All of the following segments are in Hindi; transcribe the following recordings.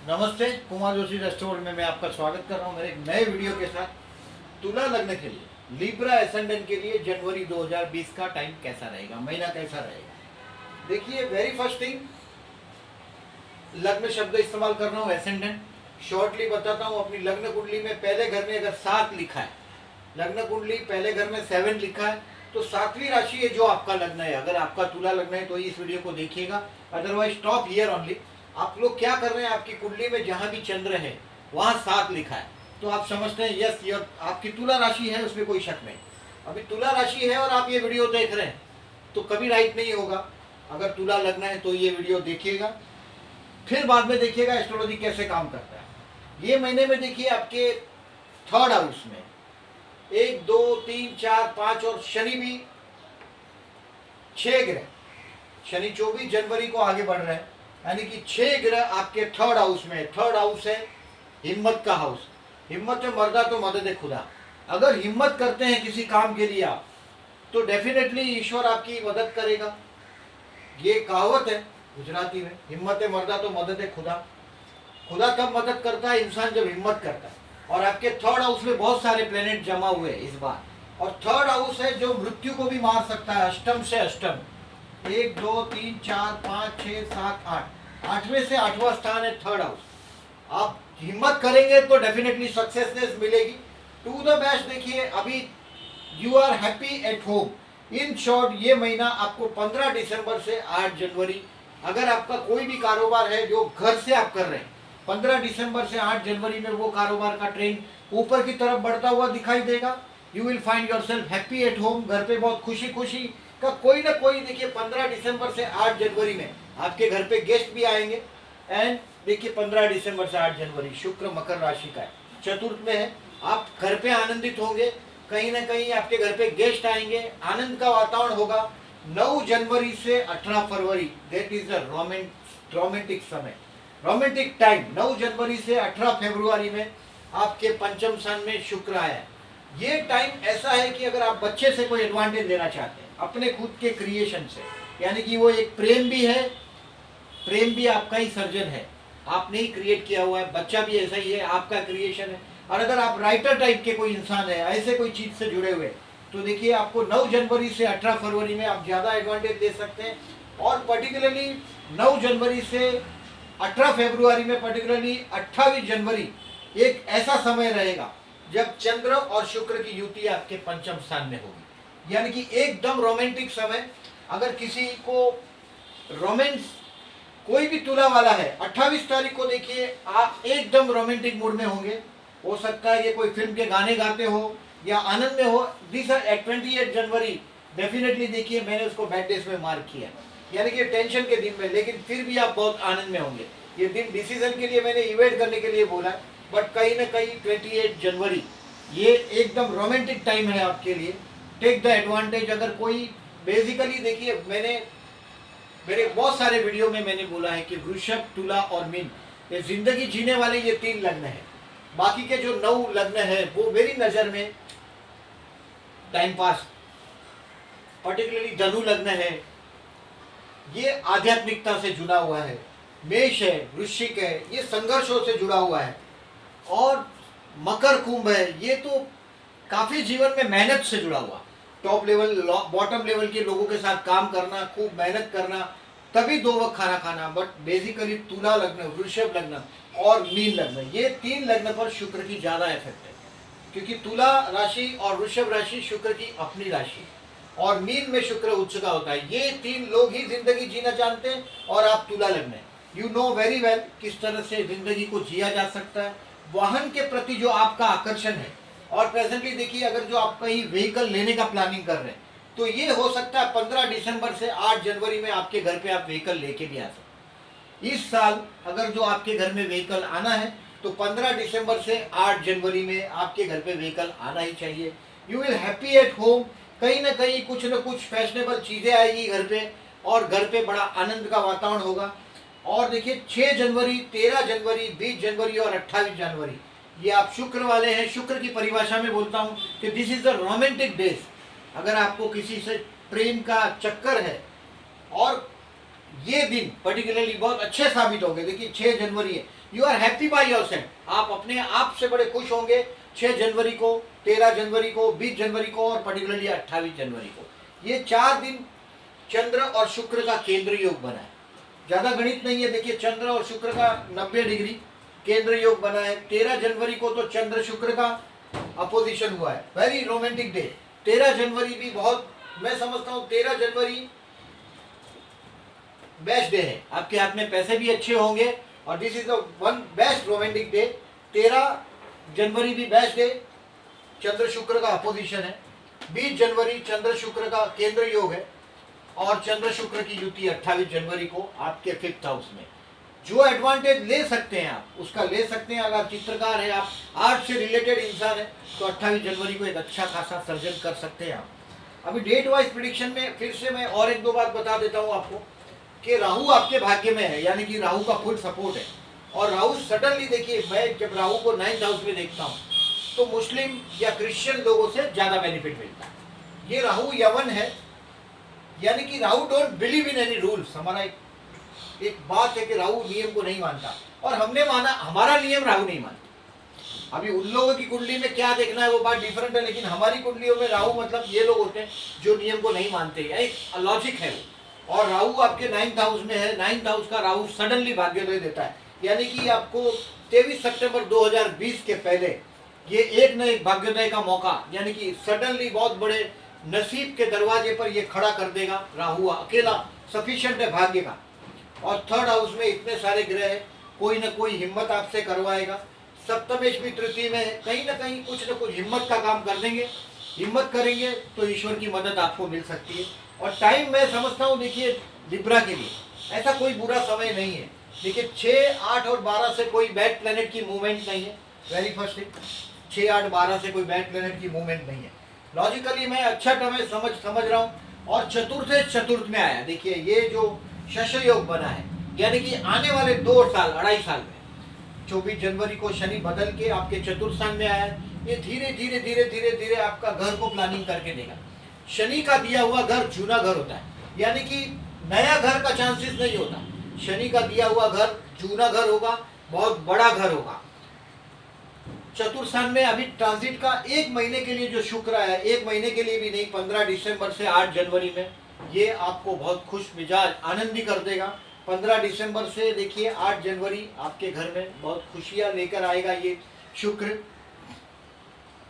नमस्ते, कुमार जोशी रेस्टोरेंट में मैं आपका स्वागत कर रहा हूं मेरे एक नए वीडियो के साथ। तुला लग्न के लिए लिब्रा एसेंडेंट के लिए जनवरी 2020 का टाइम कैसा रहेगा, महीना कैसा रहेगा। देखिए, वेरी फर्स्ट थिंग, लग्न शब्द इस्तेमाल कर रहा हूँ एसेंडेंट। शॉर्टली बताता हूँ, अपनी लग्न कुंडली में पहले घर में अगर 7 लिखा है, लग्न कुंडली पहले घर में 7 लिखा है, तो 7वीं राशि है जो आपका लग्न है। अगर आपका तुला लग्न है तो इस वीडियो को देखिएगा, अदरवाइज स्टॉप हियर ओनली। आप लोग क्या कर रहे हैं, आपकी कुंडली में जहां भी चंद्र है वहां 7 लिखा है तो आप समझते हैं यस योर आपकी तुला राशि है, उसमें कोई शक नहीं। अभी तुला राशि है और आप ये वीडियो देख रहे हैं तो कभी राइट नहीं होगा। अगर तुला लग्न है तो ये वीडियो देखिएगा, फिर बाद में देखिएगा एस्ट्रोलॉजी कैसे काम करता है। ये महीने में देखिए आपके 3rd हाउस में 1 2 3 4 5 और शनि भी 6 ग्रह, शनि 24 जनवरी को आगे बढ़ रहे हैं, यानी कि 6 ग्रह आपके 3rd हाउस में। 3rd हाउस है हिम्मत का हाउस। हिम्मत में मर्दा तो मदद है खुदा। अगर हिम्मत करते हैं किसी काम के लिए आप, तो डेफिनेटली ईश्वर आपकी मदद करेगा। ये कहावत है गुजराती में, हिम्मत है मर्दा तो मदद है खुदा। खुदा तब मदद करता है इंसान जब हिम्मत करता है। और आपके 3rd हाउस में बहुत सारे प्लेनेट जमा हुए हैं इस बार, और 3rd हाउस है जो मृत्यु को भी मार सकता है, अष्टम से अष्टम। 1 2 3 4 5 6 7 8, 8वें से 8वां स्थान है 3rd हाउस। आप हिम्मत करेंगे तो डेफिनेटली सक्सेसनेस मिलेगी। To the best. देखिए, अभी you are happy at home. In short, ये महीना आपको 15 दिसंबर से 8 जनवरी, अगर आपका कोई भी कारोबार है जो घर से आप कर रहे हैं, 15 दिसंबर से 8 जनवरी में वो कारोबार का ट्रेंड ऊपर की तरफ बढ़ता हुआ दिखाई देगा। You will find yourself happy at home. घर पे बहुत खुशी खुशी का कोई ना कोई, देखिए 15 दिसंबर से 8 जनवरी में आपके घर पे गेस्ट भी आएंगे। एंड देखिए 15 दिसंबर से 8 जनवरी शुक्र मकर राशि का है, चतुर्थ में है। आप घर पे आनंदित होंगे, कहीं ना कहीं आपके घर पे गेस्ट आएंगे, आनंद का वातावरण होगा। 9 जनवरी से 18 फरवरी, दैट इज द रोमांटिक समय, रोमांटिक टाइम। 9 जनवरी से 18 फरवरी में आपके पंचम स्थान में शुक्र आया है। ये टाइम ऐसा है कि अगर आप बच्चे से कोई एडवांटेज लेना चाहते हैं अपने खुद के क्रिएशन से, यानी कि वो एक प्रेम भी है, प्रेम भी आपका ही सर्जन है, आपने ही क्रिएट किया हुआ है, बच्चा भी ऐसा ही है, आपका क्रिएशन है। और अगर आप राइटर टाइप के कोई इंसान है, ऐसे कोई चीज से जुड़े हुए, तो देखिए आपको 9 जनवरी से 18 फरवरी में आप ज्यादा एडवांटेज ले सकते हैं। और पर्टिकुलरली 9 जनवरी से 18 फरवरी में, पर्टिकुलरली 28 जनवरी एक ऐसा समय रहेगा जब चंद्र और शुक्र की युति आपके पंचम स्थान में होगी, यानी कि एकदम रोमांटिक समय। अगर किसी को रोमांस, कोई भी तुला वाला है, 28 तारीख को देखिए आप एकदम रोमांटिक मूड में होंगे। हो सकता है ये कोई फिल्म के गाने गाते हो या आनंद में हो। दिस 28 जनवरी डेफिनेटली देखिए मैंने उसको बैड डेज में मार्क किया, यानी कि टेंशन के दिन में, लेकिन फिर भी आप बहुत आनंद में होंगे। ये दिन डिसीजन के लिए मैंने इवेंट करने के लिए बोला, बट कहीं ना कहीं 28 जनवरी ये एकदम रोमांटिक टाइम है आपके लिए। Take the advantage. अगर कोई बेसिकली, देखिए मैंने मेरे बहुत सारे वीडियो में मैंने बोला है कि वृषभ, तुला और मीन, ये जिंदगी जीने वाले ये 3 लग्न है। बाकी के जो 9 लग्न है वो मेरी नजर में टाइम पास, पर्टिकुलरली धनु लग्न है, ये आध्यात्मिकता से जुड़ा हुआ है। मेष है, वृश्चिक है, ये संघर्षों से जुड़ा हुआ है। और मकर कुंभ है, ये तो काफी जीवन में मेहनत से जुड़ा हुआ, टॉप लेवल बॉटम लेवल के लोगों के साथ काम करना, खूब मेहनत करना, तभी 2 वक्त खाना खाना। बट बेसिकली तुला लग्न, वृषभ लग्न और मीन लग्न, ये 3 लग्न पर शुक्र की ज्यादा इफेक्ट है, क्योंकि तुला राशि और वृषभ राशि शुक्र की अपनी राशि, और मीन में शुक्र उच्च का होता है। ये 3 लोग ही जिंदगी जीना जानते हैं, और आप तुला लग्न है। यू नो वेरी वेल किस तरह से जिंदगी को जिया जा सकता है। वाहन के प्रति जो आपका आकर्षण है, और प्रेजेंटली देखिए अगर जो आप कहीं व्हीकल लेने का प्लानिंग कर रहे हैं, तो ये हो सकता है 15 दिसंबर से 8 जनवरी में आपके घर पे आप व्हीकल लेके भी आ सकते। इस साल अगर जो आपके घर में व्हीकल आना है तो 15 दिसंबर से 8 जनवरी में आपके घर पे व्हीकल आना ही चाहिए। You will happy at home. कहीं ना कहीं कुछ ना कुछ फैशनेबल चीजें आएगी घर पे, और घर पे बड़ा आनंद का वातावरण होगा। और देखिए 6 जनवरी, 13 जनवरी, 20 जनवरी और 28 जनवरी, ये आप शुक्र वाले हैं। शुक्र की परिभाषा में बोलता हूँ कि this is the romantic days. अगर आपको किसी से प्रेम का चक्कर है, और ये दिन पर्टिकुलरली बहुत अच्छे साबित होंगे। देखिए 6 जनवरी है, you are happy by yourself, आप अपने आप से बड़े खुश होंगे 6 जनवरी को, 13 जनवरी को, 20 जनवरी को और पर्टिकुलरली 28 जनवरी को। ये 4 दिन चंद्र और शुक्र का केंद्र योग बना है, ज्यादा गणित नहीं है। देखिए चंद्र और शुक्र का 90 डिग्री केंद्र योग बना है। 13 जनवरी को तो चंद्र शुक्र का अपोजिशन हुआ है, वेरी रोमांटिक डे। 13 जनवरी भी बहुत, मैं समझता हूँ 13 जनवरी बेस्ट डे है, आपके हाथ में पैसे भी अच्छे होंगे और this is the one best romantic day. 13 जनवरी भी बेस्ट डे, चंद्र शुक्र का अपोजिशन है। 20 जनवरी चंद्र शुक्र का केंद्र योग है और चंद्र शुक्र की युति 28 जनवरी को आपके 5th हाउस में। जो एडवांटेज ले सकते हैं आप उसका ले सकते हैं। अगर चित्रकार है, आप आर्ट से रिलेटेड इंसान है, तो 28 जनवरी को एक अच्छा खासा सर्जन कर सकते हैं आप। अभी डेट वाइज प्रिडिक्शन में फिर से मैं और 1-2 बात बता देता हूँ आपको कि राहु आपके भाग्य में है, यानी कि राहु का फुल सपोर्ट है। और राहु सडनली, देखिए मैं जब राहु को 9th हाउस में देखता हूँ तो मुस्लिम या क्रिश्चियन लोगों से ज्यादा बेनिफिट मिलता है। ये राहु यवन है, यानी कि Rahu don't believe in any rules. हमारा एक बात है कि राहु नियम को नहीं मानता और हमने माना, हमारा नियम राहु नहीं मानता। अभी उन लोगों की कुंडली में क्या देखना है वो बात डिफरेंट है, लेकिन हमारी कुंडलियों में राहु मतलब ये लोग होते हैं जो नियम को नहीं मानते, एक लॉजिक है वो। और राहु आपके 9th हाउस में है। 9th हाउस का राहु सडनली भाग्योदय देता है, यानी कि आपको 23 सितंबर 2020 के पहले ये एक न एक भाग्योदय का मौका, यानी कि सडनली बहुत बड़े नसीब के दरवाजे पर ये खड़ा कर देगा। राहु अकेला सफिशिएंट है भाग्य का। और 3rd हाउस में इतने सारे ग्रह है, कोई ना कोई हिम्मत आपसे करवाएगा। सप्तमेश भी तृतीय में है, कहीं ना कहीं कुछ ना कुछ हिम्मत का काम कर देंगे। हिम्मत करेंगे तो ईश्वर की मदद आपको मिल सकती है। और टाइम मैं समझता हूँ, देखिए लिब्रा के लिए ऐसा कोई बुरा समय नहीं है। देखिए 6, 8 और 12 से कोई बैड प्लेनेट की मूवमेंट नहीं है। वेरी फर्स्ट थिंग, 6, 8, 12 से कोई बैड प्लेनेट की मूवमेंट नहीं है। लॉजिकली मैं अच्छा टर्म समझ रहा हूँ। और चतुर्थ में आया, देखिए ये जो शश योग बना है, यानी कि आने वाले 2 साल 2.5 साल में 24 जनवरी को शनि बदल के आपके चतुर्थ स्थान में आया है। ये धीरे धीरे धीरे धीरे धीरे आपका घर को प्लानिंग करके देगा। शनि का दिया हुआ घर जूना घर होता है, यानी कि नया घर का चांसेस नहीं होता। शनि का दिया हुआ घर जूना घर होगा, बहुत बड़ा घर होगा। चतुर्थ स्थान में अभी ट्रांजिट का 1 महीने के लिए जो शुक्र आया, 1 महीने के लिए भी नहीं, 15 दिसंबर से 8 जनवरी में ये आपको बहुत खुश मिजाज आनंदी कर देगा। 15 दिसंबर से देखिए 8 जनवरी आपके घर में बहुत खुशियां लेकर आएगा ये शुक्र।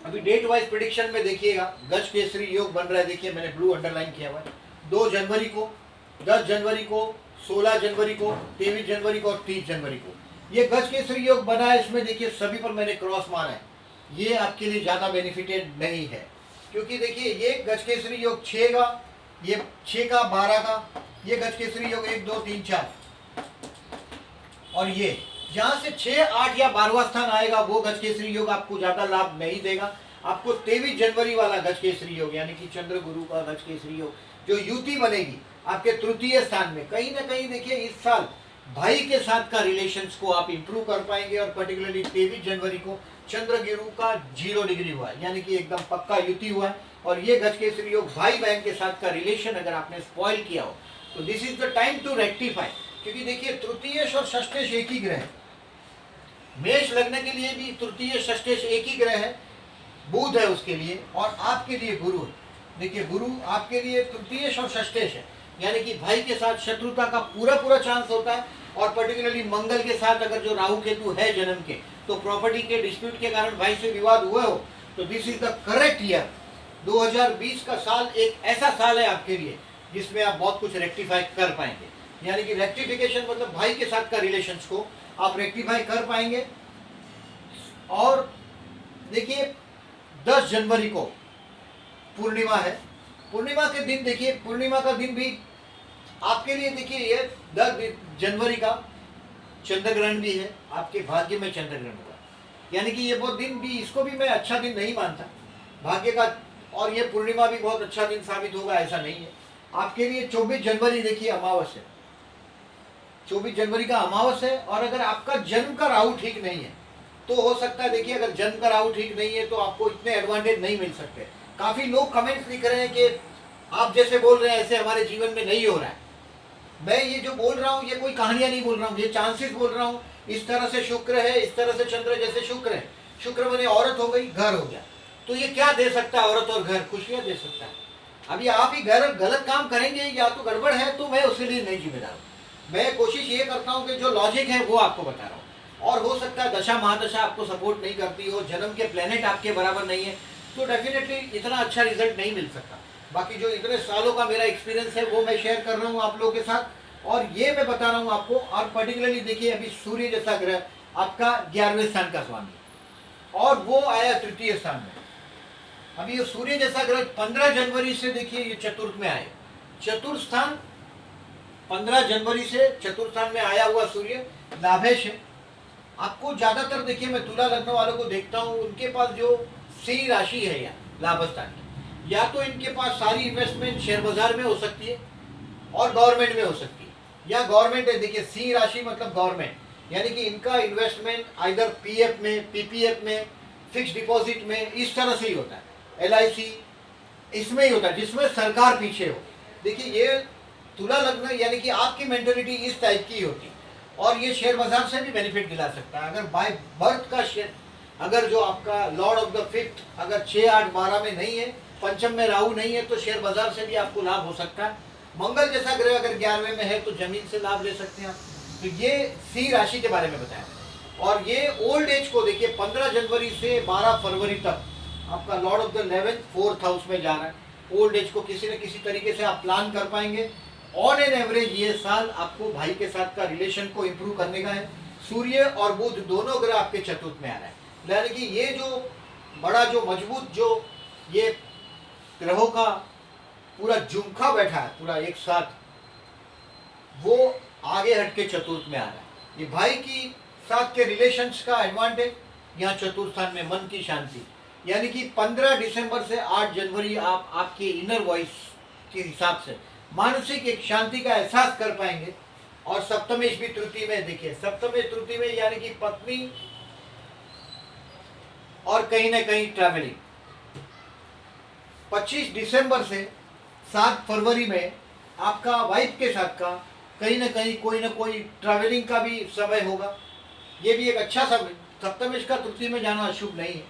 अभी डेट वाइज प्रेडिक्शन में देखिएगा गज केसरी योग बन रहा है, देखिए मैंने ब्लू अंडरलाइन किया हुआ है। 2 जनवरी को, 10 जनवरी को, 16 जनवरी को, 23 जनवरी को और 30 जनवरी को ये गज केसरी योग बना है। इसमें देखिए सभी पर मैंने क्रॉस मारा है। ये आपके लिए ज्यादा बेनिफिटेड नहीं है, क्योंकि देखिए ये गज केसरी योग 6 का, ये 6 का, 12 का, ये गज केसरी योग 1, 2, 3, 4 और ये जहां से 6, 8 या 12वां स्थान आएगा वो गज केसरी योग आपको ज्यादा लाभ नहीं देगा। आपको 23 जनवरी वाला गज केसरी योग, यानी कि चंद्र गुरु का गज केसरी योग, जो युति बनेगी आपके तृतीय स्थान में, कहीं ना कहीं देखिए इस साल भाई के साथ का रिलेशंस को आप इंप्रूव कर पाएंगे। और पर्टिकुलरली 23 जनवरी को चंद्र गुरु का 0 डिग्री हुआ है, यानी कि एकदम पक्का युति हुआ है। और ये गज केसरी योग भाई बहन के साथ का रिलेशन अगर आपने स्पॉइल किया हो तो this is the time to rectify, क्योंकि देखिए तृतीयेश और षष्ठेश एक ही ग्रह है। मेष लग्न के लिए भी तृतीय षष्ठेश एक ही ग्रह है, बुध है उसके लिए और आपके लिए गुरु है। देखिए गुरु आपके लिए तृतीयेश और षष्ठेश है, यानी कि भाई के साथ शत्रुता का पूरा चांस होता है। और पर्टिकुलरली मंगल के साथ अगर जो राहु केतु है जन्म के, तो प्रॉपर्टी के डिस्प्यूट के कारण भाई से विवाद हुए हो तो this is the correct year. 2020 का साल एक ऐसा साल है आपके लिए जिसमें आप बहुत कुछ रेक्टिफाई कर पाएंगे, यानी कि रेक्टिफिकेशन मतलब भाई के साथ का रिलेशंस को आप रेक्टिफाई कर पाएंगे। और देखिए 10 जनवरी को पूर्णिमा है। पूर्णिमा के दिन देखिए, पूर्णिमा का दिन भी आपके लिए देखिए ये 10 जनवरी का चंद्र ग्रहण भी है, आपके भाग्य में चंद्र ग्रहण हुआ, यानी कि ये बहुत दिन भी, इसको भी मैं अच्छा दिन नहीं मानता भाग्य का। और ये पूर्णिमा भी बहुत अच्छा दिन साबित होगा ऐसा नहीं है आपके लिए। 24 जनवरी देखिए अमावस है, 24 जनवरी का अमावस है। और अगर आपका जन्म का राहु ठीक नहीं है तो हो सकता है, देखिए अगर जन्म का राहु ठीक नहीं है तो आपको इतने एडवांटेज नहीं मिल सकते। काफी लोग कमेंट्स लिख रहे हैं कि आप जैसे बोल रहे हैं ऐसे हमारे जीवन में नहीं हो रहा है। मैं ये जो बोल रहा हूँ ये कोई कहानियां नहीं बोल रहा हूँ, ये चांसेस बोल रहा हूँ। इस तरह से शुक्र है, इस तरह से चंद्र, जैसे शुक्र है, शुक्र बने औरत हो गई, घर हो गया, तो ये क्या दे सकता है? औरत और घर खुशियां दे सकता है। अभी आप ही घर गलत काम करेंगे या तो गड़बड़ है, तो मैं उसके लिए नहीं जिम्मेदार हूँ। मैं कोशिश ये करता हूँ कि जो लॉजिक है वो आपको बता रहा हूँ। और हो सकता है दशा महादशा आपको सपोर्ट नहीं करती हो, जन्म के प्लेनेट आपके बराबर नहीं है, तो डेफिनेटली इतना अच्छा रिजल्ट नहीं मिल सकता। बाकी जो इतने सालों का मेरा एक्सपीरियंस है वो मैं शेयर कर रहा हूँ आप लोगों के साथ, और ये मैं बता रहा हूँ आपको। और पर्टिकुलरली देखिए, अभी सूर्य जैसा ग्रह आपका 11वें स्थान का स्वामी, और वो आया तृतीय स्थान में। अभी ये सूर्य जैसा ग्रह 15 जनवरी से देखिए ये चतुर्थ में आए, चतुर्थ स्थान 15 जनवरी से चतुर्थ स्थान में आया हुआ सूर्य लाभेश है। आपको ज्यादातर देखिए, मैं तुला लग्न वालों को देखता हूँ, उनके पास जो सिंह राशि है या लाभ स्थान की, या तो इनके पास सारी इन्वेस्टमेंट शेयर बाजार में हो सकती है और गवर्नमेंट में हो सकती है, या गवर्नमेंट है। देखिए सिंह राशि मतलब गवर्नमेंट, यानी कि इनका इन्वेस्टमेंट आइदर पीएफ में, पीपीएफ में, फिक्स डिपॉजिट में, इस तरह से ही होता है। एलआईसी इसमें ही होता है जिसमें सरकार पीछे हो। देखिए ये तुला लग्न यानी कि आपकी मेंटेलिटी इस टाइप की होती है, और ये शेयर बाजार से भी बेनिफिट दिला सकता है। अगर बाय बर्थ का शेयर, अगर जो आपका लॉर्ड ऑफ द फिफ्थ अगर 6, 8, 12 में नहीं है, पंचम में राहु नहीं है, तो शेयर बाजार से भी आपको लाभ हो सकता है। मंगल जैसा ग्रह अगर 11वें में है तो जमीन से लाभ ले सकते हैं आप। तो ये सिंह राशि के बारे में बताया। और ये ओल्ड एज को देखिए 15 जनवरी से 12 फरवरी तक आपका Lord of the 11th 4th house में जा रहा है। ओल्ड एज को किसी न किसी तरीके से आप प्लान कर पाएंगे। ऑन एन एवरेज ये साल आपको भाई के साथ का रिलेशन को इम्प्रूव करने का है। सूर्य और बुध दोनों ग्रह आपके चतुर्थ में आ रहा है, यानी कि ये जो बड़ा जो मजबूत जो ये ग्रहों का पूरा झुमका बैठा है पूरा एक साथ, वो आगे हटके चतुर्थ में आ रहा है। ये भाई की साथ के रिलेशंस का एडवांटेज यहाँ चतुर्थ स्थान में, मन की शांति, यानी कि 15 दिसंबर से 8 जनवरी आप आपके इनर वॉइस के हिसाब से मानसिक एक शांति का एहसास कर पाएंगे। और सप्तमेश भी तृतीय में, देखिए सप्तमेश तृतीय में यानी कि पत्नी और कहीं ना कहीं ट्रैवलिंग। 25 दिसंबर से 7 फरवरी में आपका वाइफ के साथ का कहीं ना कहीं कोई ना कोई ट्रैवलिंग का भी समय होगा। ये भी एक अच्छा समय। सप्तमेश का तृतीय में जाना अशुभ नहीं है।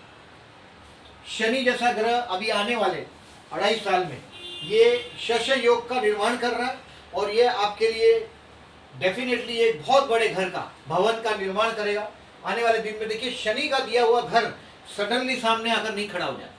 शनि जैसा ग्रह अभी आने वाले 2.5 साल में ये शश योग का निर्माण कर रहा है, और ये आपके लिए डेफिनेटली एक बहुत बड़े घर का, भवन का निर्माण करेगा आने वाले दिन में। देखिए शनि का दिया हुआ घर सडनली सामने आकर नहीं खड़ा हो जाता।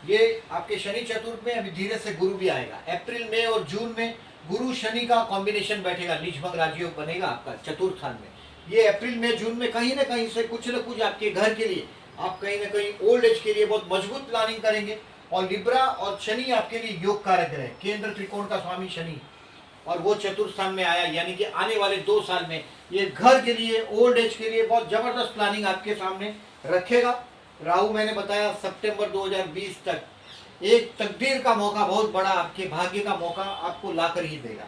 ये आपके शनि चतुर्थ में अभी धीरे से गुरु भी आएगा। अप्रैल में और जून में गुरु शनि का कॉम्बिनेशन बैठेगा, नीचभंग राजयोग बनेगा आपका चतुर्थ स्थान में। ये अप्रैल में जून में कहीं ना कहीं से कुछ न कुछ आपके घर के लिए, आप कहीं ना कहीं ओल्ड एज के लिए बहुत मजबूत प्लानिंग करेंगे। और लिब्रा और शनि आपके लिए योग कारक है, केंद्र त्रिकोण का स्वामी शनि, और वो चतुर्थ स्थान में आया, यानी कि आने वाले 2 साल में ये घर के लिए, ओल्ड एज के लिए बहुत जबरदस्त प्लानिंग आपके सामने रखेगा। राहु मैंने बताया सितंबर 2020 तक एक तकदीर का मौका, बहुत बड़ा आपके भाग्य का मौका आपको ला कर ही देगा।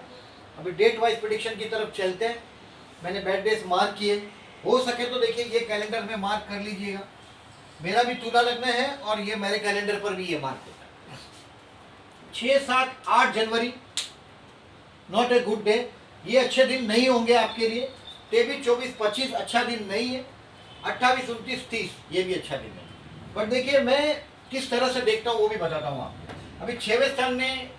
अभी डेट वाइज प्रेडिक्शन की तरफ चलते हैं। मैंने बैड डेज मार्क किए, हो सके तो देखिए ये कैलेंडर में मार्क कर लीजिएगा। मेरा भी तुला लग्न है और ये मेरे कैलेंडर पर भी ये मार्क होता है। 6, 7, 8 जनवरी नॉट ए गुड डे, ये अच्छे दिन नहीं होंगे आपके लिए। 23, 24, 25 अच्छा दिन नहीं है। 28, 29, 30 ये भी अच्छा दिन है। पर देखिए मैं किस तरह से देखता हूँ वो भी बताता हूँ आपको। अभी 6वें स्थान में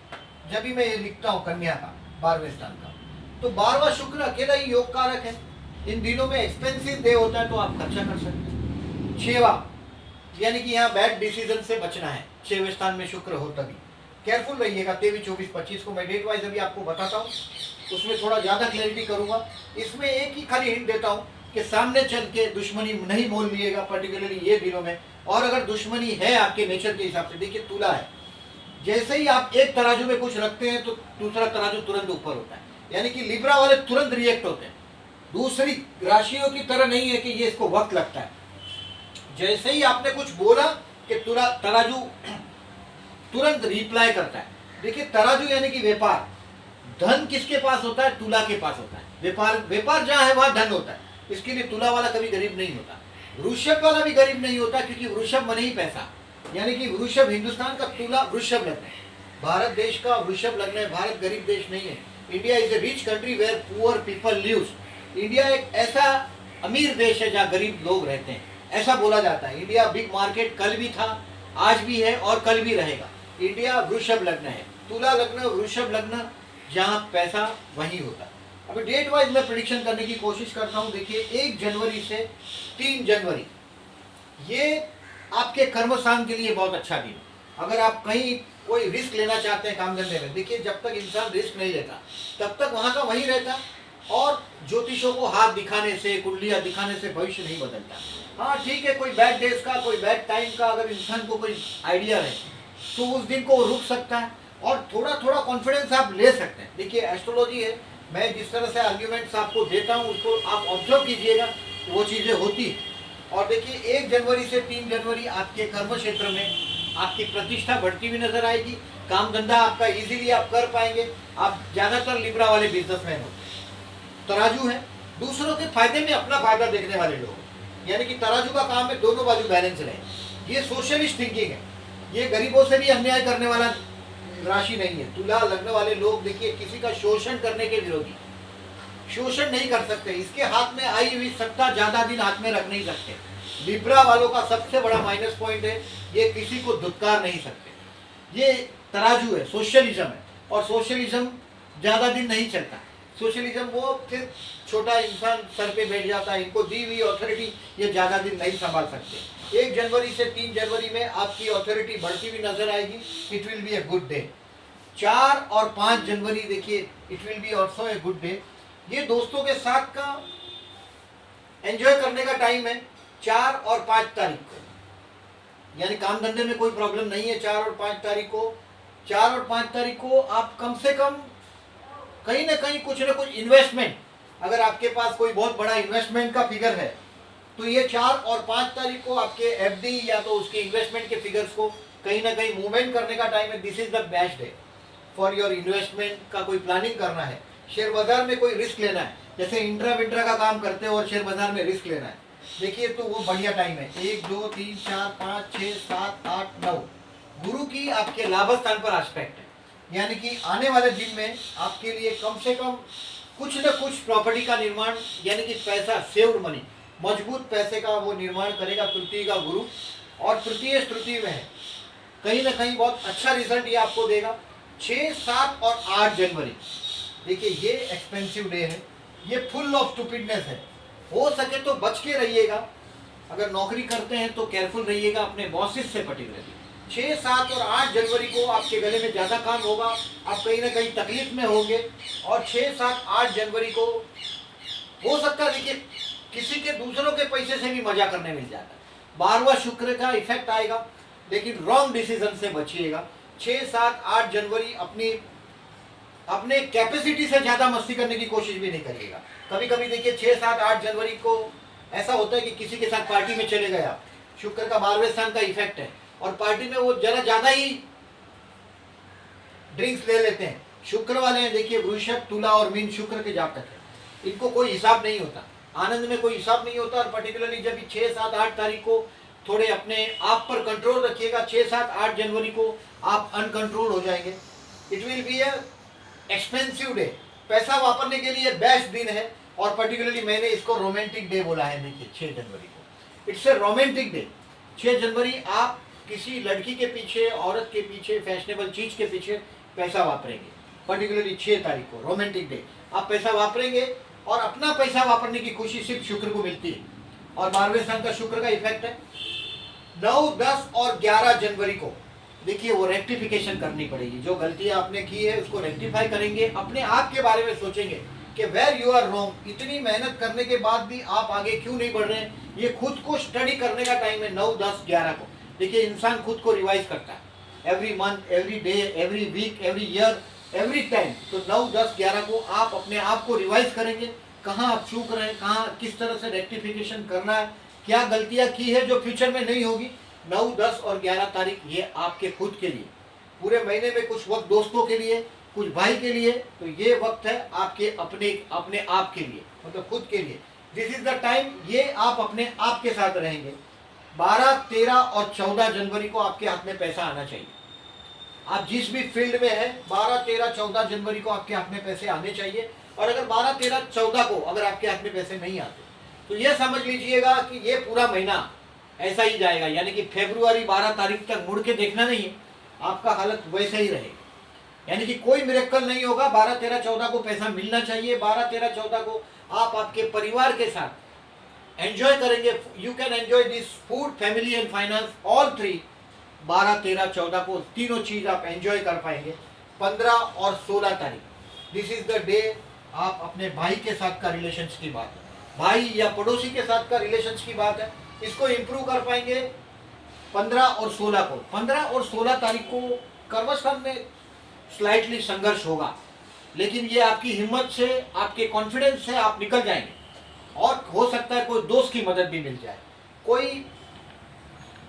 जब भी मैं ये लिखता हूँ कन्या का 12वें स्थान का, तो 12वां शुक्र अकेला ही योग कारक है। इन दिनों में एक्सपेंसिव डे होता है तो आप खर्चा कर सकते हैं। 6वां यानी कि यहाँ बैड डिसीजन से बचना है। 6वें स्थान में शुक्र हो तभी केयरफुल रहिएगा। 23, 24, 25 को मैं डेट वाइज अभी आपको बताता हूँ, उसमें थोड़ा ज़्यादा क्लैरिटी करूँगा। इसमें एक ही खाली हिंट देता हूँ कि सामने चल के दुश्मनी नहीं मोल लिएगा, पर्टिकुलरली ये दिनों में। और अगर दुश्मनी है आपके नेचर के हिसाब से, देखिए तुला है, जैसे ही आप एक तराजू में कुछ रखते हैं तो दूसरा तराजू तुरंत ऊपर होता है, यानी कि लिब्रा वाले तुरंत रिएक्ट होते हैं। दूसरी राशियों की तरह नहीं है कि ये इसको वक्त लगता है। जैसे ही आपने कुछ बोला कि तराजू तुरंत रिप्लाई करता है। देखिए तराजू यानी कि व्यापार, धन किसके पास होता है? तुला के पास होता है। व्यापार जहाँ है वहाँ धन होता है। इसके लिए तुला वाला कभी गरीब नहीं होता। वृषभ वाला भी गरीब नहीं होता, क्योंकि वृषभ मने ही पैसा, यानी कि वृषभ हिंदुस्तान का तुला वृषभ लग्न है, भारत देश का वृषभ लग्न है। भारत गरीब देश नहीं है, India is a rich country where poor people lives. India एक ऐसा अमीर देश है जहाँ गरीब लोग रहते हैं, ऐसा बोला जाता है। इंडिया बिग मार्केट कल भी था, आज भी है और कल भी रहेगा। इंडिया वृषभ लग्न है, तुला लग्न वृषभ लग्न, जहाँ पैसा वहीं होता है। अभी डेट वाइज मैं प्रिडिक्शन करने की कोशिश करता हूँ। देखिए 1 जनवरी से 3 जनवरी ये आपके कर्मस्थान के लिए बहुत अच्छा दिन। अगर आप कहीं कोई रिस्क लेना चाहते हैं काम धंधे में, देखिए जब तक इंसान रिस्क नहीं लेता तब तक वहाँ का वहीं रहता, और ज्योतिषों को हाथ दिखाने से, कुंडलियाँ दिखाने से भविष्य नहीं बदलता। हाँ ठीक है, कोई बैड डेज का, कोई बैड टाइम का अगर इंसान को कोई आइडिया है तो उस दिन को रुक सकता है और थोड़ा थोड़ा कॉन्फिडेंस आप ले सकते हैं। देखिए एस्ट्रोलॉजी है, मैं जिस तरह से आर्ग्यूमेंट्स आपको देता हूँ उसको आप ऑब्जर्व कीजिएगा, वो चीज़ें होती हैं। और देखिए 1 जनवरी से 3 जनवरी आपके कर्म क्षेत्र में आपकी प्रतिष्ठा बढ़ती हुई नजर आएगी। काम धंधा आपका इजीली आप कर पाएंगे। आप ज़्यादातर लिब्रा वाले बिजनेसमैन हो, तराजू है, दूसरों के फायदे में अपना फायदा देखने वाले लोग, यानी कि तराजू का काम है दोनों बाजू बैलेंस रहे। ये सोशलिस्ट थिंकिंग है, ये गरीबों से भी अन्याय करने वाला राशि नहीं है। तुला लग्न वाले लोग देखिए किसी का शोषण करने के विरोधी, शोषण नहीं कर सकते। इसके हाथ में आई हुई सत्ता ज्यादा दिन हाथ में रख नहीं सकते। लिब्रा वालों का सबसे बड़ा माइनस पॉइंट है, ये किसी को धुतकार नहीं सकते। ये तराजू है, सोशलिज्म है, और सोशलिज्म ज्यादा दिन नहीं चलता। सोशलिज्म वो फिर छोटा इंसान सर पे बैठ जाता है, इनको दी हुई अथॉरिटी ये ज्यादा दिन नहीं संभाल सकते। 1 जनवरी से 3 जनवरी में आपकी अथॉरिटी बढ़ती हुई नजर आएगी। It will be a good day. 4 और 5 जनवरी देखिए it will B also a good day. ये दोस्तों के साथ का एंजॉय करने का टाइम है 4 और 5 तारीख को, यानी काम धंधे में कोई प्रॉब्लम नहीं है। 4 और 5 तारीख को, 4 और 5 तारीख को आप कम से कम कहीं ना कहीं कुछ ना कुछ इन्वेस्टमेंट, अगर आपके पास कोई बहुत बड़ा इन्वेस्टमेंट का फिगर है तो ये 4 और 5 तारीख को आपके एफडी या तो उसके इन्वेस्टमेंट के फिगर्स को कहीं ना कहीं मूवमेंट करने का टाइम है। This is the best day for your investment का कोई प्लानिंग करना है, शेयर बाजार में कोई रिस्क लेना है, जैसे इंट्रा विंट्रा का काम करते हो और शेयर बाजार में रिस्क लेना है, देखिए तो वो बढ़िया टाइम है। 1 2 3 4 5 6 7 8 9 गुरु की आपके लाभ स्थान पर एस्पेक्ट है, यानी कि आने वाले दिन में आपके लिए कम से कम कुछ न कुछ प्रॉपर्टी का निर्माण, यानी कि पैसा, सेव्ड मनी, मजबूत पैसे का वो निर्माण करेगा तृतीय का गुरु। और तृतीय तृतीय में है, कहीं ना कहीं बहुत अच्छा रिजल्ट ये आपको देगा। 6 7 और 8 जनवरी देखिए ये एक्सपेंसिव डे है, ये फुल ऑफ स्टूपिडनेस है। हो सके तो बच के रहिएगा, अगर नौकरी करते हैं तो केयरफुल रहिएगा अपने बॉसेस से पर्टिकुलरली। 6 7 और 8 जनवरी को आपके गले में ज़्यादा काम होगा, आप कहीं ना कहीं तकलीफ में होंगे। और 6 7 8 जनवरी को हो सकता है देखिए किसी के दूसरों के पैसे से भी मजा करने मिल जाता है। 12वां शुक्र का इफेक्ट आएगा, लेकिन रॉन्ग डिसीजन से बचिएगा। 6 7 8 जनवरी अपने कैपेसिटी से ज़्यादा मस्ती करने की कोशिश भी नहीं करिएगा। कभी कभी देखिए 6 7 8 जनवरी को ऐसा होता है कि किसी के साथ पार्टी में चले गए आप, शुक्र का 12वें स्थान का इफेक्ट है, और पार्टी में वो जरा ज़्यादा ही ड्रिंक्स ले लेते हैं। शुक्र वाले हैं देखिए वृषभ तुला और मीन शुक्र के जातक है, इनको कोई हिसाब नहीं होता, आनंद में कोई हिसाब नहीं होता। और पर्टिकुलरली जब 6 7 8 तारीख को थोड़े अपने आप पर कंट्रोल रखिएगा। 6 7 8 जनवरी को आप अनकंट्रोल हो जाएंगे। It will be A expensive day, पैसा वापरने के लिए बेस्ट दिन है। और पर्टिकुलरली मैंने इसको रोमांटिक डे बोला है। देखिए 6 जनवरी को इट्स ए रोमांटिक डे। 6 जनवरी आप किसी लड़की के पीछे, औरत के पीछे, फैशनेबल चीज के पीछे पैसा वापरेंगे। पर्टिकुलरली 6 तारीख को रोमांटिक डे आप पैसा वापरेंगे, और अपना पैसा वापरने की खुशी सिर्फ शुक्र को मिलती है। और 12वें स्थान का शुक्र का इफेक्ट है। 9 10 और 11 जनवरी को देखिए वो रेक्टिफिकेशन करनी पड़ेगी। जो गलतियां आपने की है उसको रेक्टिफाई करेंगे, अपने आप के बारे में सोचेंगे कि वेयर यू आर रॉन्ग। इतनी मेहनत करने के बाद भी आप आगे क्यों नहीं बढ़ रहे हैं, ये खुद को स्टडी करने का टाइम है। 9 10 11 को देखिए इंसान खुद को रिवाइज करता है every month, every day, every week, every year, every time. तो 9 10 11 को आप अपने आप को रिवाइज करेंगे, कहाँ आप चूक रहे हैं, कहाँ किस तरह से रेक्टिफिकेशन करना है, क्या गलतियां की है जो फ्यूचर में नहीं होगी। 9 10 और 11 तारीख ये आपके खुद के लिए, पूरे महीने में कुछ वक्त दोस्तों के लिए, कुछ भाई के लिए, तो ये वक्त है आपके अपने आप के लिए, मतलब खुद के लिए। दिस इज द टाइम, ये आप अपने आप के साथ रहेंगे। 12 13 और 14 जनवरी को आपके हाथ में पैसा आना चाहिए। आप जिस भी फील्ड में है 12, 13, 14 जनवरी को आपके हाथ में पैसे आने चाहिए। और अगर 12, 13, 14 को अगर आपके हाथ में पैसे नहीं आते तो ये समझ लीजिएगा कि ये पूरा महीना ऐसा ही जाएगा, यानी कि फरवरी 12 तारीख तक मुड़ के देखना नहीं है, आपका हालत वैसे ही रहेगा। यानी कि कोई मिरेकल नहीं होगा। 12, 13, 14 को पैसा मिलना चाहिए। 12, 13, 14 को आप आपके परिवार के साथ एंजॉय करेंगे। You can enjoy this food, family and finance, all three. 12, 13, 14 को तीनों चीज आप एंजॉय कर पाएंगे। 15 और 16 तारीख, दिस इज द डे आप अपने भाई के साथ का रिलेशंस की बात है, भाई या पड़ोसी के साथ का रिलेशंस की बात है, इसको इंप्रूव कर पाएंगे 15 और 16 को। 15 और 16 तारीख को कर्मस्थान में स्लाइटली संघर्ष होगा, लेकिन ये आपकी हिम्मत से, आपके कॉन्फिडेंस से आप निकल जाएंगे। और हो सकता है कोई दोस्त की मदद भी मिल जाए, कोई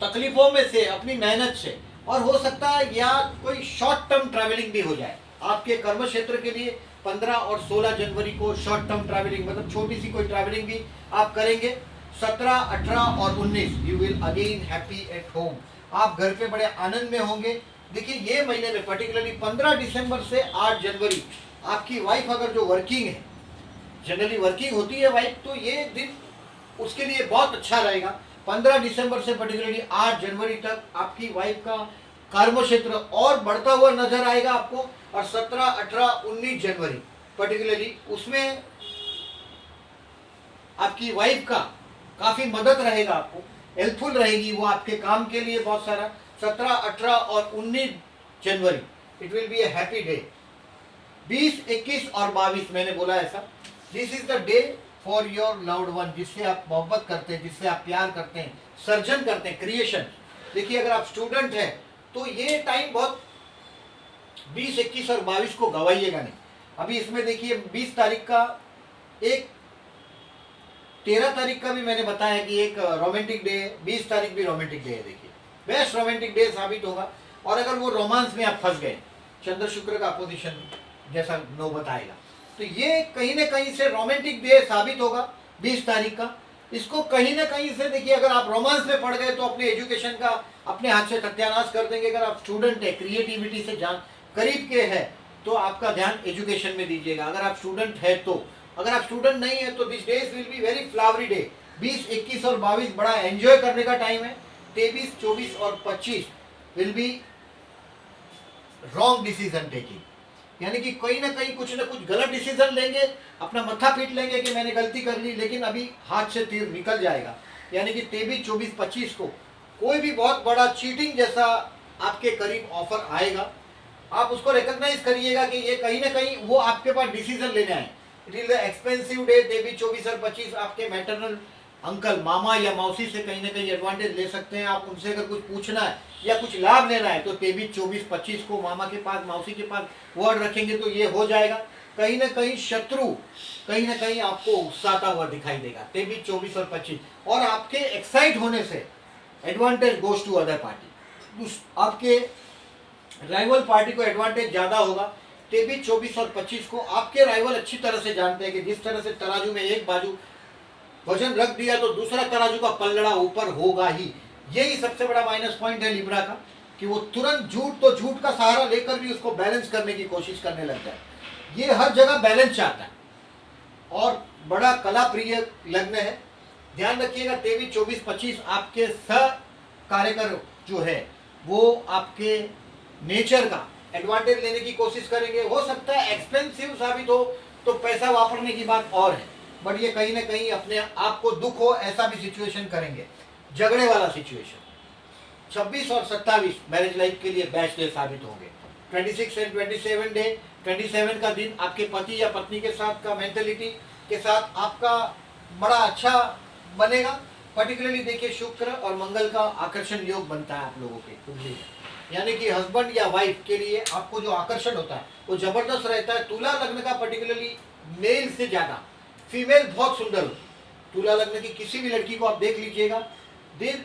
तकलीफों में से, अपनी मेहनत से, और हो सकता है या कोई शॉर्ट टर्म ट्रैवलिंग भी हो जाए आपके कर्म क्षेत्र के लिए। 15 और 16 जनवरी को शॉर्ट टर्म ट्रैवलिंग, मतलब छोटी सी कोई ट्रैवलिंग भी आप करेंगे। 17, 18 और 19 you will again happy at home, आप घर पे बड़े आनंद में होंगे। देखिए ये महीने में पर्टिकुलरली 15 दिसंबर से 8 जनवरी आपकी वाइफ अगर जो वर्किंग है, जनरली वर्किंग होती है वाइफ, तो ये दिन उसके लिए बहुत अच्छा रहेगा। 15 दिसंबर से पर्टिकुलरली 8 जनवरी तक आपकी वाइफ का कर्म क्षेत्र और बढ़ता हुआ नजर आएगा आपको। और 17, 18, 19 जनवरी पर्टिकुलरली उसमें आपकी वाइफ का काफी मदद रहेगा, आपको हेल्पफुल रहेगी वो आपके काम के लिए बहुत सारा। 17, 18 और 19 जनवरी it will be a happy day. 20, 21 और 22 मैंने बोला ऐसा, this is the day for your loved one, जिससे आप मोहब्बत करते हैं, जिससे आप प्यार करते हैं, सर्जन करते हैं, क्रिएशन। देखिए अगर आप स्टूडेंट हैं तो ये टाइम बहुत 20, 21 और 22 को गवाइएगा नहीं। अभी इसमें देखिए 20 तारीख का, एक 13 तारीख का भी मैंने बताया कि एक रोमांटिक डे है, 20 तारीख भी रोमांटिक डे है। देखिए बेस्ट रोमांटिक डे साबित होगा। और अगर वो रोमांस में आप फंस गए, चंद्र शुक्र का अपोजिशन जैसा 9 बताएगा, तो ये कहीं ना कहीं से रोमांटिक डे साबित होगा 20 तारीख का। इसको कहीं ना कहीं से देखिए, अगर आप रोमांस में पड़ गए तो अपने एजुकेशन का अपने हाथ से सत्यानाश कर देंगे। अगर आप स्टूडेंट है, क्रिएटिविटी से जान करीब के है, तो आपका ध्यान एजुकेशन में दीजिएगा, अगर आप स्टूडेंट है तो। अगर आप स्टूडेंट नहीं है तो this days will be very flowery day. 20, 21 और 22 बड़ा एंजॉय करने का टाइम है। 23, 24 और 25 will be wrong decision taking, यानी कि कहीं ना कहीं कुछ ना कुछ गलत डिसीजन लेंगे, अपना मत्था पीट लेंगे कि मैंने गलती कर ली, लेकिन अभी हाथ से तीर निकल जाएगा। यानी कि 23, 24, 25 को कोई भी बहुत बड़ा चीटिंग जैसा आपके करीब ऑफर आएगा, आप उसको रिकॉग्नाइज करिएगा कि ये कहीं ना कहीं वो आपके पास डिसीजन लेने आए। It is expensive day. 23, 24 और 25 आपके मैटरनल अंकल, मामा या मौसी से कहीं ना कहीं एडवांटेज ले सकते हैं। आप उनसे अगर कुछ पूछना है या कुछ लाभ लेना है तो 23, 24, 25 को मामा के पास, मौसी के पास वर्ड रखेंगे तो ये हो जाएगा। कहीं ना कहीं शत्रु कहीं ना कहीं आपको उकसाता हुआ दिखाई देगा 23, 24 और 25, और आपके एक्साइट होने से advantage goes to other party, आपके राइवल पार्टी को एडवांटेज ज्यादा होगा। 23, 24 और 25 को आपके राइवल अच्छी तरह से जानते हैं कि जिस तरह से तराजू में एक बाजू वजन रख दिया तो दूसरा तराजू का पलड़ा ऊपर होगा ही। यही सबसे बड़ा माइनस पॉइंट है लिब्रा का, कि वो तुरंत झूठ का सहारा लेकर भी उसको बैलेंस करने की कोशिश करने लगता है। ये हर जगह बैलेंस चाहता है और बड़ा कला प्रिय लग्न है। ध्यान रखिएगा 23, 24, 25 आपके सह कार्यकर जो है वो आपके नेचर का एडवांटेज लेने की कोशिश करेंगे। हो सकता है एक्सपेंसिव साबित हो तो पैसा वापरने की बात और है, बट ये कहीं ना कहीं अपने आप को दुख हो ऐसा भी सिचुएशन करेंगे, झगड़े वाला सिचुएशन। 26 और 27 मैरिज लाइफ के लिए बेस्ट डे साबित होंगे। 26 एंड 27 डे, 27 का दिन आपके पति या पत्नी के साथ का मेंटेलिटी के साथ आपका बड़ा अच्छा बनेगा। पर्टिकुलरली देखिए शुक्र और मंगल का आकर्षण योग बनता है आप लोगों के कुंडली में, यानी कि हस्बैंड या वाइफ के लिए आपको जो आकर्षण होता है वो जबरदस्त रहता है। तुला लग्न का पर्टिकुलरली मेल से ज्यादा फीमेल बहुत सुंदर होती है। तुला लग्न की किसी भी लड़की को आप देख लीजिएगा,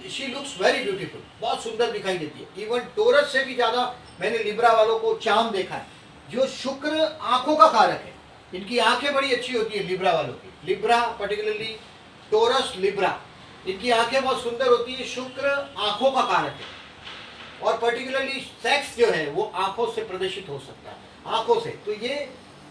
शी लुक्स वेरी ब्यूटीफुल, बहुत सुंदर दिखाई देती है। इवन टोरस से भी ज्यादा मैंने लिब्रा वालों को चार्म देखा है। जो शुक्र आंखों का कारक है, इनकी आंखें बड़ी अच्छी होती है लिब्रा वालों की। लिब्रा पर्टिकुलरली टोरस, लिब्रा, इनकी आंखें बहुत सुंदर होती है। शुक्र आंखों का कारक है और पर्टिकुलरली सेक्स जो है वो आंखों से प्रदर्शित हो सकता है, आंखों से। तो ये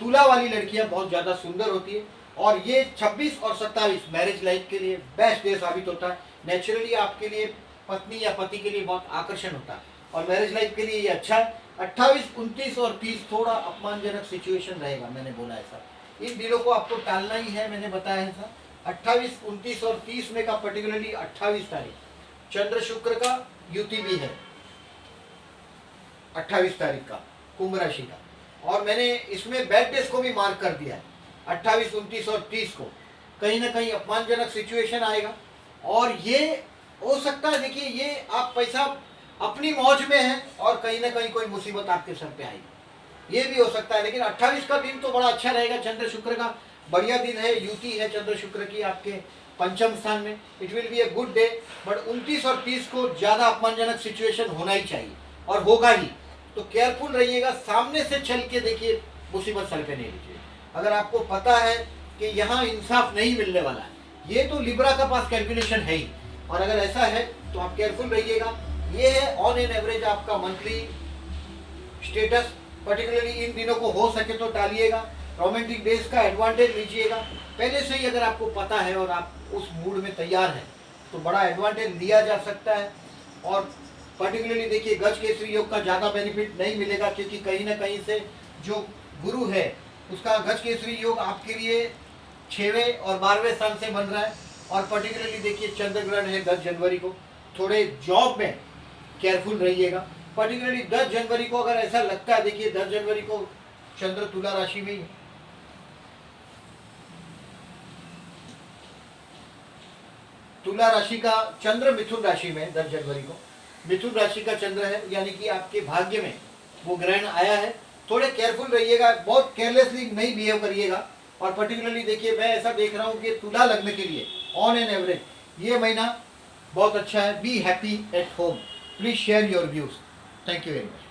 तुला वाली लड़कियां बहुत ज़्यादा सुंदर होती है और ये 26 और 27 मैरिज लाइफ के लिए बेस्ट डे साबित होता है। नेचुरली आपके लिए पत्नी या पति के लिए बहुत आकर्षण होता है और मैरिज लाइफ के लिए ये अच्छा है। 28, 29 और 30 थोड़ा अपमानजनक सिचुएशन रहेगा, मैंने बोला ऐसा। इन दिनों को आपको टालना ही है, मैंने बताया है ऐसा। 28, 29 और 30 में का पर्टिकुलरली 28 तारीख चंद्र शुक्र का युति भी है, 28 तारीख का कुंभ राशि का। और मैंने इसमें बैड डेज को भी मार्क कर दिया है, 28, 29 और 30 को कहीं ना कहीं अपमानजनक सिचुएशन आएगा। और ये हो सकता है, देखिए ये आप पैसा अपनी मौज में है और कहीं ना कहीं कोई मुसीबत आपके सर पे आएगी, ये भी हो सकता है। लेकिन 28 का दिन तो बड़ा अच्छा रहेगा, चंद्र शुक्र का बढ़िया दिन है, युति है चंद्र शुक्र की आपके पंचम स्थान में, it will be a good day. But 29 और 30 को ज़्यादा अपमानजनक सिचुएशन होना ही चाहिए और होगा ही, तो केयरफुल रहिएगा। सामने से चल के देखिए, मुसीबत सर पे नहीं लीजिए। अगर आपको पता है कि यहाँ इंसाफ नहीं मिलने वाला है, ये तो लिब्रा का पास कैलकुलेशन है ही, और अगर ऐसा है तो आप केयरफुल रहिएगा। ये है ऑन एन एवरेज आपका मंथली स्टेटस। पर्टिकुलरली इन दिनों को हो सके तो टालिएगा, रोमांटिक डेज का एडवांटेज लीजिएगा। पहले से ही अगर आपको पता है और आप उस मूड में तैयार हैं तो बड़ा एडवांटेज लिया जा सकता है। और पर्टिकुलरली देखिए, गज केसरी योग का ज़्यादा बेनिफिट नहीं मिलेगा, क्योंकि कहीं ना कहीं से जो गुरु है उसका गज केसरी योग आपके लिए 6वें और 12वें स्थान से बन रहा है। और पर्टिकुलरली देखिए, चंद्र ग्रहण है 10 जनवरी को, थोड़े जॉब में केयरफुल रहिएगा। पर्टिकुलरली 10 जनवरी को अगर ऐसा लगता है, देखिए 10 जनवरी को चंद्र तुला राशि में ही है, तुला राशि का चंद्र मिथुन राशि में 10 जनवरी को मिथुन राशि का चंद्र है, यानी कि आपके भाग्य में वो ग्रहण आया है। थोड़े केयरफुल रहिएगा, बहुत केयरलेसली नहीं बिहेव करिएगा। और पर्टिकुलरली देखिए, मैं ऐसा देख रहा हूँ कि तुला लग्न के लिए ऑन एन एवरेज ये महीना बहुत अच्छा है। Be happy at home. Please share your views. Thank you very much.